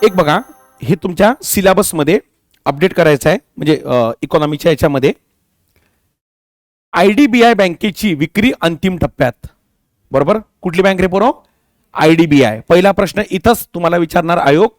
एक बघा, हे तुमच्या सिलेबसमध्ये अपडेट करायचं आहे, म्हणजे इकॉनॉमीच्या याच्यामध्ये आयडीबीआय बँकेची विक्री अंतिम टप्प्यात. बरोबर, कुठली बँक रे पोरो? आयडीबीआय. पहिला प्रश्न इथंच तुम्हाला विचारणार आयोग,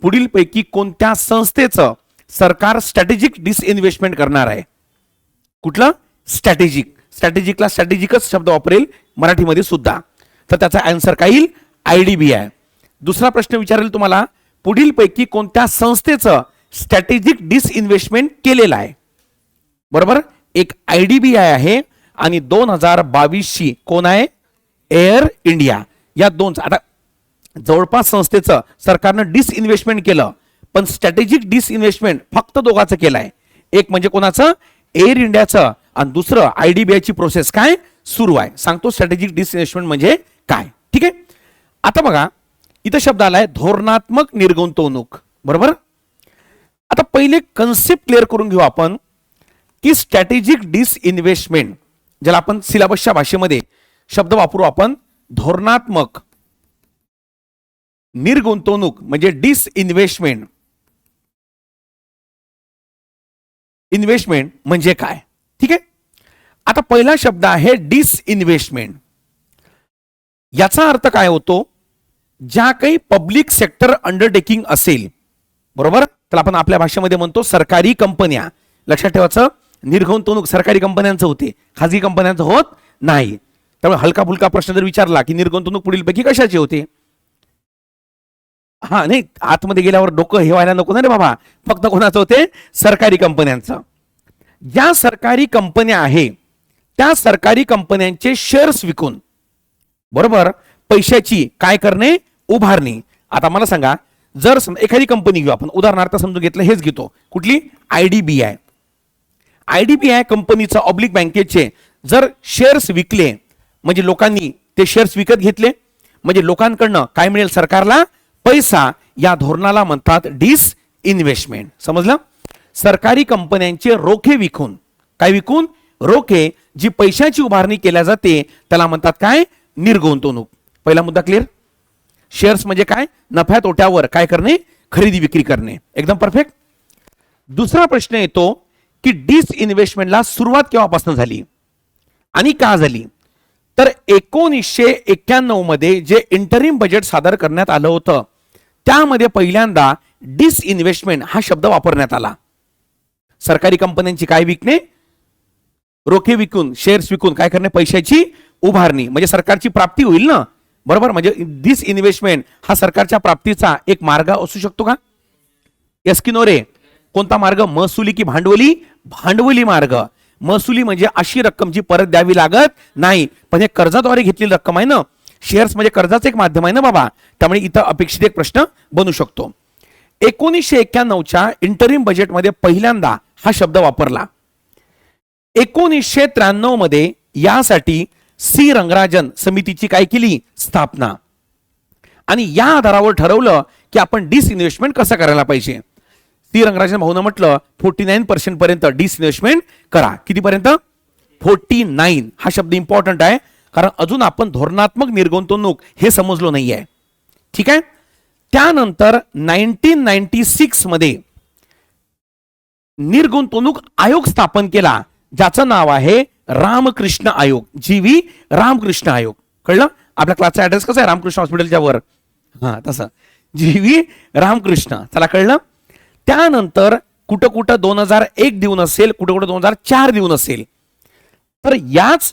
पुढील पैकी कोणत्या संस्थेचं सरकार स्ट्रॅटेजिक डिसइन्व्हेस्टमेंट करणार आहे? कुठलं? स्ट्रॅटेजिक. स्ट्रॅटेजिकला स्ट्रॅटेजिकच शब्द वापरेल मराठीमध्ये सुद्धा, तर त्याचा आन्सर काय येईल? आयडीबीआय. दुसरा प्रश्न विचारेल तुम्हाला, पुढील पैकी कोणत्या संस्थेचं स्ट्रॅटेजिक डिसइन्व्हेस्टमेंट केलेलं आहे? बरोबर, एक आयडीबीआय आहे आणि 2022ची कोण आहे? Air India. या दोन, आता जवळपास संस्थेचं सरकारनं डिसइन्व्हेस्टमेंट केलं, पण स्ट्रॅटेजिक डिसइन्व्हेस्टमेंट फक्त दोघांचं केलं आहे. एक म्हणजे कोणाचं? एअर इंडियाचं, आणि दुसरं आयडीबीआयची प्रोसेस काय सुरू आहे. सांगतो स्ट्रॅटेजिक डिसइन्व्हेस्टमेंट म्हणजे काय. ठीक आहे, आता बघा इथं शब्द आलाय धोरणात्मक निर्गुंतवणूक. बरोबर, आता पहिले कन्सेप्ट क्लिअर करून घेऊ आपण की स्ट्रॅटेजिक डिसइन्व्हेस्टमेंट, ज्याला आपण सिलेबसच्या भाषेमध्ये शब्द वापरू आपण धोरणात्मक निर्गुंतवणूक म्हणजे डिसइन्व्हेस्टमेंट. इन्व्हेस्टमेंट म्हणजे काय? ठीक आहे, आता पहिला शब्द आहे डिसइन्व्हेस्टमेंट. याचा अर्थ काय होतो? ज्या काही पब्लिक सेक्टर अंडरटेकिंग असेल, बरोबर, तर आपण आपल्या भाषेमध्ये म्हणतो सरकारी कंपन्या. लक्षात ठेवायचं, निर्गुंतवणूक सरकारी कंपन्यांचं होते, खाजगी कंपन्यांचं होत नाही. त्यामुळे हलका फुलका प्रश्न जर विचारला की निर्गुंतवणूक पुढीलपैकी कशाची होते, हा नाही, आतमध्ये गेल्यावर डोकं हे व्हायला नको ना रे बाबा, फक्त कोणाचं होते? सरकारी कंपन्यांचं. ज्या सरकारी कंपन्या आहे त्या सरकारी कंपन्यांचे शेअर्स विकून, बरोबर, पैशाची काय करणे? उभारणी. आता मला सांगा, जर एखादी कंपनी घेऊ आपण, उदाहरणार्थ समजून घेतलं, हेच घेतो, कुठली? आयडीबीआय. आयडीबीआय कंपनीचं ऑब्लिक बँकेचे जर शेअर्स विकले, म्हणजे लोकांनी ते शेअर्स विकत घेतले, म्हणजे लोकांकडनं काय मिळेल? सरकारला पैसा. या धोरणाला म्हणतात डिसइन्व्हेस्टमेंट. समजलं? सरकारी कंपन्यांचे रोखे विकून, काय विकून? रोखे, जी पैशाची उभारणी केल्या जाते त्याला म्हणतात काय? निर्गुंतवणूक. पहिला मुद्दा क्लिअर. शेअर्स म्हणजे काय? नफ्या तोट्यावर काय करणे? खरेदी विक्री करणे. एकदम परफेक्ट. दुसरा प्रश्न येतो की डिसइन्व्हेस्टमेंटला सुरुवात केव्हापासून झाली आणि का झाली? तर 1991 मध्ये जे इंटरिम बजेट सादर करण्यात आलं होतं त्यामध्ये पहिल्यांदा डिसइन्व्हेस्टमेंट हा शब्द वापरण्यात आला. सरकारी कंपन्यांची काय विकणे? रोखे विकून, शेअर्स विकून काय करणे? पैशाची उभारणी, म्हणजे सरकारची प्राप्ती होईल ना. बरोबर, म्हणजे डिसइन्व्हेस्टमेंट हा सरकारच्या प्राप्तीचा एक मार्ग असू शकतो का? यस की नो रे? कोणता मार्ग? महसुली की भांडवली? भांडवली मार्ग. महसुली म्हणजे अशी रक्कम जी परत द्यावी लागत नाही, पण हे कर्जाद्वारे घेतलेली रक्कम आहे ना. शेअर्स म्हणजे कर्जाचं एक माध्यम आहे ना बाबा, त्यामुळे इथं अपेक्षित एक प्रश्न बनू शकतो. 1991च्या इंटरिम बजेटमध्ये पहिल्यांदा हा शब्द वापरला. 1993 मध्ये यासाठी सी रंगराजन समितीची काय केली? स्थापना. आणि या आधारावर ठरवलं की आपण डिसइन्व्हेस्टमेंट कसं करायला पाहिजे. सी रंगराजन भाऊनं म्हटलं 49% पर्यंत डिसइन्व्हेस्टमेंट करा. कितीपर्यंत? 49. हा शब्द इम्पॉर्टंट आहे, कारण अजून आपण धोरणात्मक निर्गुंतवणूक हे समजलो नाहीये. ठीक आहे. त्यानंतर 1996 मध्ये निर्गुंतवणूक आयोग स्थापन केला, ज्याचं नाव आहे रामकृष्ण आयोग. जी.व्ही. रामकृष्ण आयोग. कळलं? आपल्या क्लासचा ऍड्रेस कसा आहे? रामकृष्ण हॉस्पिटलच्या वर, हा तसं जी.व्ही. रामकृष्ण. चला कळलं. त्यानंतर कुठं कुठं 2001 देऊन असेल, कुठं कुठं 2004 देऊन असेल, तर याच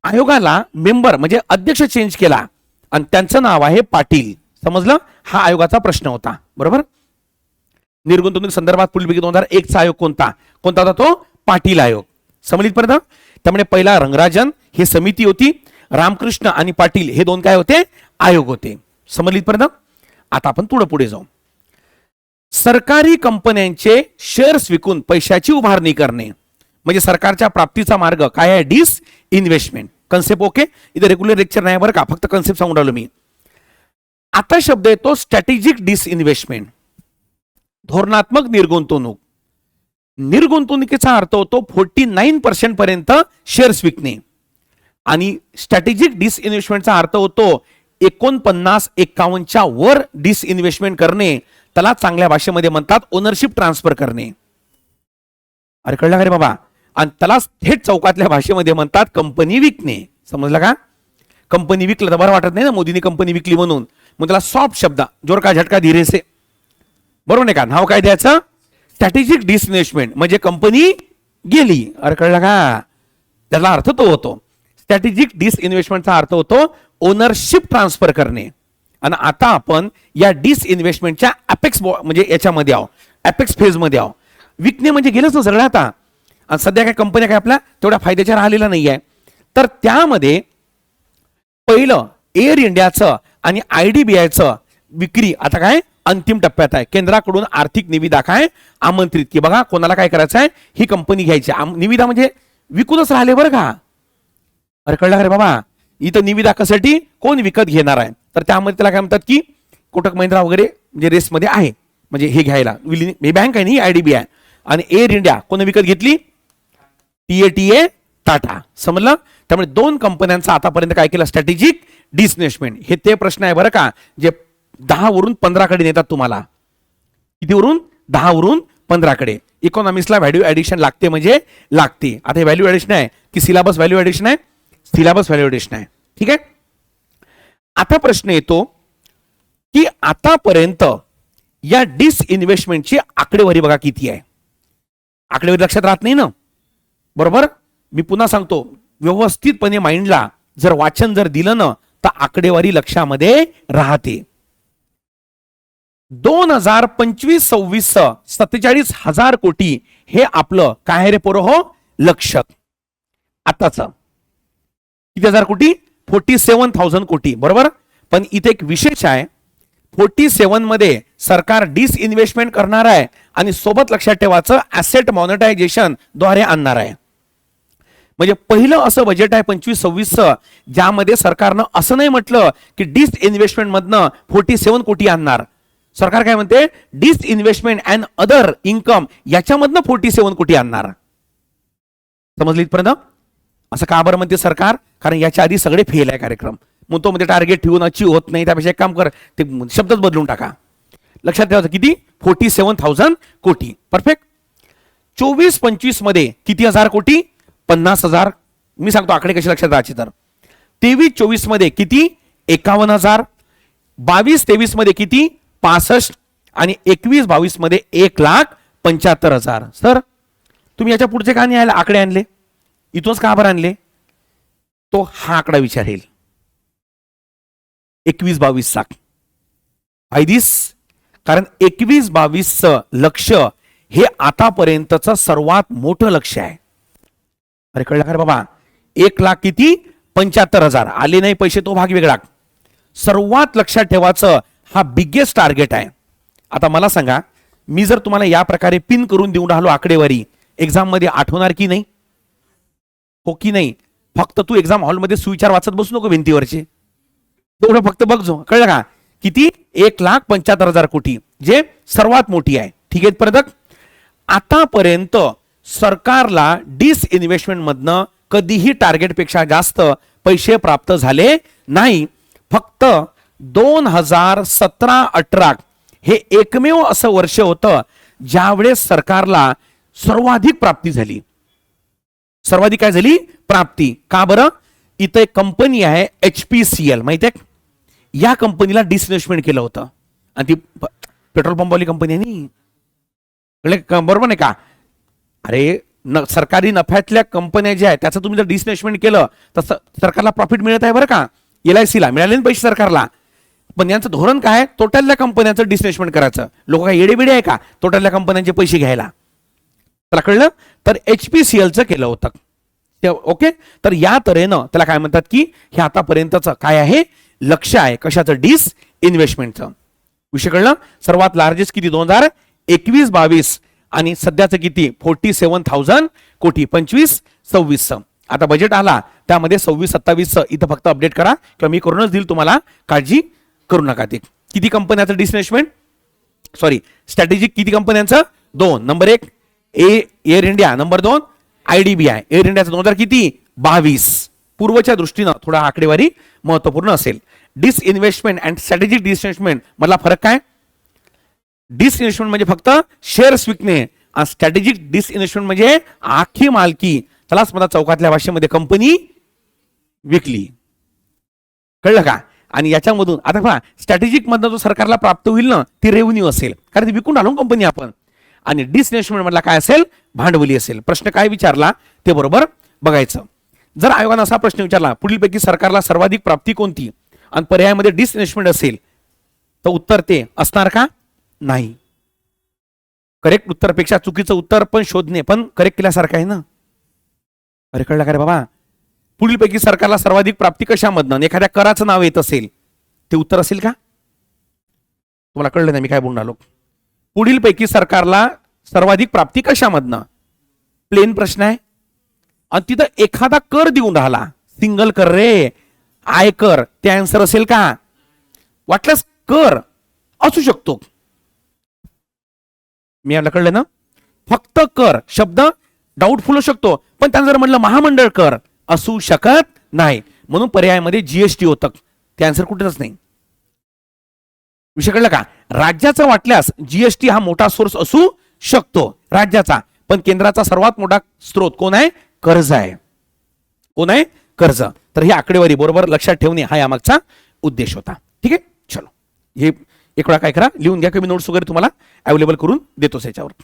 आयोगाला मेंबर म्हणजे अध्यक्ष चेंज केला आणि त्यांचं नाव आहे पाटील. समजलं? हा आयोगाचा प्रश्न होता. बरोबर. निर्गुंतवणूक संदर्भात पुढीलपैकी 2001 चा आयोग कोणता होता? तो पाटील आयोग. समजलीत पर्यंत? त्यामुळे पहिला रंगराजन हे समिती होती, रामकृष्ण आणि पाटील हे दोन काय होते? आयोग होते. समजलीत पर्यंत? आता आपण पुढे जाऊ. सरकारी कंपन्यांचे शेअर्स विकून पैशाची उभारणी करणे म्हणजे सरकारच्या प्राप्तीचा मार्ग काय आहे? डिसइन्व्हेस्टमेंट. Concept okay? इथे रेग्युलर लेक्चर नाही बरं का, फक्त कन्सेप्ट सांगून राहिलो मी. आता शब्द येतो स्ट्रॅटेजिक डिसइन्व्हेस्टमेंट, धोरणात्मक निर्गुंतवणूक. निर्गुंतवणुकीचा अर्थ होतो 49% पर्यंत शेअर्स विकणे, आणि स्ट्रॅटेजिक डिसइन्व्हेस्टमेंटचा अर्थ होतो 49-51च्या वर डिसइन्व्हेस्टमेंट करणे त्याला चांगल्या भाषेमध्ये म्हणतात ओनरशिप ट्रान्सफर करणे. अरे कळलं का रे बाबा? आणि त्याला थेट चौकातल्या भाषेमध्ये म्हणतात कंपनी विकणे. समजलं का? कंपनी विकलं तर बरं वाटत नाही ना, मोदींनी कंपनी विकली म्हणून, मग त्याला सॉफ्ट शब्द जोर का झटका धीरे से, बरोबर नाही का? नाव काय द्यायचं? स्ट्रॅटेजिक डिसइन्व्हेस्टमेंट, म्हणजे कंपनी गेली. अरे कळलं का? त्याला अर्थ तो होतो. स्ट्रॅटेजिक डिसइन्व्हेस्टमेंटचा अर्थ होतो ओनरशिप ट्रान्सफर करणे. आणि आता आपण या डिसइन्व्हेस्टमेंटच्या अपेक्स म्हणजे याच्यामध्ये आहो, अपेक्स फेजमध्ये आहो. विकणे म्हणजे गेलंच ना सगळं आता. आणि सध्या काय कंपन्या काय आपल्या तेवढ्या फायद्याच्या राहिलेल्या नाही आहे. तर त्यामध्ये पहिलं एअर इंडियाचं आणि IDBIचं विक्री आता काय अंतिम टप्प्यात आहे. केंद्राकडून आर्थिक निविदा काय आमंत्रित की बघा कोणाला काय करायचं आहे, ही कंपनी घ्यायची. निविदा म्हणजे विकूनच राहिले बरं का. अरे कळलं का रे बाबा? इथं निविदा कशासाठी, कोण विकत घेणार आहे, तर त्यामध्ये त्याला काय म्हणतात की कोटक महिंद्रा वगैरे म्हणजे रेसमध्ये आहे, म्हणजे हे घ्यायला ही बँक आहे ना IDBI. आणि एअर इंडिया कोण विकत घेतली? TATA टाटा. समजलं? त्यामुळे दोन कंपन्यांचा आतापर्यंत काय केलं स्ट्रॅटेजिक डिसइन्व्हेस्टमेंट. हे ते प्रश्न आहे बरं का जे 10 वरून 15 कडे नेतात तुम्हाला. कितीवरून? 10 वरून 15 कडे. इकॉनॉमिक्सला व्हॅल्यू ऍडिशन लागते म्हणजे लागते. आता हे व्हॅल्यू ऍडिशन आहे की सिलेबस व्हॅल्यू ऍडिशन आहे? सिलेबस व्हॅल्यू ऍडिशन आहे. ठीक आहे. आता प्रश्न येतो की आतापर्यंत या डिसइन्व्हेस्टमेंटची आकडेवारी बघा किती आहे. आकडेवारी लक्षात राहत नाही ना, बरोबर? मी पुन्हा सांगतो, व्यवस्थितपणे माइंडला जर वाचन जर दिलं ना तर आकडेवारी लक्षामध्ये राहते. 2025-26 47,000 कोटी हे आपलं काय रे पोरं हो लक्ष. आताच किती हजार कोटी? 47,000 कोटी, बरोबर? पण इथे एक विशेष आहे, 47 मध्ये सरकार डिसइन्व्हेस्टमेंट करणार आहे आणि सोबत लक्षात ठेवायचं ऍसेट मॉनिटायझेशन द्वारे आणणार आहे. म्हणजे पहिलं असं बजेट आहे 25-26 ज्यामध्ये सरकारनं असं नाही म्हटलं की डिसइन्व्हेस्टमेंट मधनं 47 कोटी आणणार. सरकार काय म्हणते? डिसइन्व्हेस्टमेंट अँड अदर इन्कम याच्यामधनं 47 कोटी आणणार. समजली इथपर्यंत? असं का बरं म्हणते सरकार? कारण याच्या आधी सगळे फेल आहे कार्यक्रम. मग तो म्हणजे टार्गेट ठेवून अचीव होत नाही, त्यापेक्षा एक काम कर, ते शब्दच बदलून टाका. लक्षात ठेवायचं किती? 47,000 कोटी. परफेक्ट. 24-25 मध्ये किती हजार कोटी? 50,000. मी सांगतो आकडे कसे लक्षात राहायचे तर 23-24 मध्ये किती? 51,000. 22-23 मध्ये किती? 65. आणि 21-22 मध्ये 1,75,000. सर तुम्ही याच्या पुढचे का नाही आकडे आणले? इथूनच का बरं आणले? तो हा आकडा विचारेल 21-22 चा. फायदीस कारण 21-22 लक्ष हे आतापर्यंतचं सर्वात मोठं लक्ष आहे. अरे कळलं का रे बाबा? 1,00,000 किती? 75,000 आले नाही पैसे तो भाग वेगळा. सर्वात लक्षात ठेवायचं हा बिगेस्ट टार्गेट आहे. आता मला सांगा, मी जर तुम्हाला या प्रकारे पिन करून देऊन राहिलो आकडेवारी, एक्झाम मध्ये आठवणार की नाही? हो की नाही? फक्त तू एक्झाम हॉलमध्ये सुविचार वाचत बसू नको भिंतीवरचे, तेवढं फक्त बघजो. कळलं का? किती? 1,75,000 कोटी जे सर्वात मोठी आहे. ठीक आहे परत. आतापर्यंत सरकारला डिसइन्व्हेस्टमेंट मधनं कधीही टार्गेट पेक्षा जास्त पैसे प्राप्त झाले नाही. फक्त 2017-18 हे एकमेव असं वर्ष होतं ज्यावेळेस सरकारला सर्वाधिक प्राप्ती झाली. सर्वाधिक काय झाली? प्राप्ती. का बरं? इथं एक कंपनी आहे HPCL, माहिती आहे? या कंपनीला डिसइन्व्हेस्टमेंट केलं होतं आणि ती पेट्रोल पंपवाली कंपनी आहे नी, बरोबर नाही का? अरे सरकारी नफ्यातल्या कंपन्या ज्या आहेत त्याचं तुम्ही जर डिसइन्व्हेस्टमेंट केलं तर सरकारला प्रॉफिट मिळत आहे बरं का? LICला मिळाले ना पैसे सरकारला. पण यांचं धोरण काय? तोट्यातल्या कंपन्यांचं डिसइन्व्हेस्टमेंट करायचं. लोक काय येडेबिडे आहे का तोट्यातल्या कंपन्यांचे पैसे घ्यायला? त्याला कळलं? तर HPCLचं केलं होतं. ओके. तर या तऱ्हेनं त्याला काय म्हणतात की हे आतापर्यंतचं काय आहे लक्ष आहे कशाचं? डिसइन्व्हेस्टमेंटचं. विषय कळलं? सर्वात लार्जेस्ट किती? 2021-22 आणि सध्याचं किती? 47,000 कोटी. 25-26 आता बजेट आला त्यामध्ये 26-27 इथं फक्त अपडेट करा किंवा मी करूनच देईल तुम्हाला, काळजी करू नका. ते किती कंपन्यांचं डिसइन्व्हेस्टमेंट सॉरी स्ट्रॅटेजिक किती कंपन्यांचं? 2. Number 1 air India, number 2 IDBI. Air इंडियाचं 2000 किती? 22. पूर्वच्या दृष्टीनं थोडा आकडेवारी महत्वपूर्ण असेल. डिसइन्व्हेस्टमेंट अँड स्ट्रॅटेजिक डिसइन्व्हेस्टमेंट मधला फरक काय? डिसइन्व्हेस्टमेंट म्हणजे फक्त शेअर्स विकणे आणि स्ट्रॅटेजिक डिसइन्व्हेस्टमेंट म्हणजे आखी मालकी. त्यालाच मला चौकातल्या भाषेमध्ये कंपनी विकली. कळलं का? आणि याच्यामधून आता पहा, स्ट्रॅटेजिक मधनं जो सरकारला प्राप्त होईल ना ती रेव्हेन्यू असेल, कारण ती विकून आलो कंपनी आपण. आणि डिसइन्व्हेस्टमेंट मधला काय असेल? भांडवली असेल. प्रश्न काय विचारला ते बरोबर बघायचं. जर आयोगानं असा प्रश्न विचारला, पुढीलपैकी सरकारला सर्वाधिक प्राप्ती कोणती, आणि पर्यायामध्ये डिसइन्व्हेस्टमेंट असेल, तर उत्तर ते असणार का? नाही. करेक्ट उत्तरपेक्षा चुकीचं उत्तर पण शोधणे पण करेक्ट केल्यासारखं आहे ना. अरे कळलं का रे बाबा? पुढीलपैकी सरकारला सर्वाधिक प्राप्ती कशामधनं, एखाद्या कराचं नाव येत असेल, ते उत्तर असेल का? तुम्हाला कळलं नाही मी काय बोलून आलो? पुढीलपैकी सरकारला सर्वाधिक प्राप्ती कशामधनं, प्लेन प्रश्न आहे. आणि तिथं एखादा कर देऊन राहिला, सिंगल कर रे, आयकर, ते आन्सर असेल का? वाटल्यास कर असू शकतो. मी याला कळलं ना? फक्त कर शब्द डाऊटफुल असू शकतो, पण त्यानं जर म्हणलं महामंडळ कर असू शकत नाही. म्हणून पर्यायामध्ये जीएसटी होतं, ते आन्सर कुठेच नाही. विषय कळलं का? राज्याचं वाटल्यास जीएसटी हा मोठा सोर्स असू शकतो राज्याचा, पण केंद्राचा सर्वात मोठा स्रोत कोण आहे? कर्ज आहे. कोण आहे? कर्ज. तर ही आकडेवारी बरोबर लक्षात ठेवणे हा यामागचा उद्देश होता. ठीक आहे, चलो हे एक वेळा काय करा, लिहून घ्या, कमी नोट्स वगैरे तुम्हाला अवेलेबल करून देतोच याच्यावर.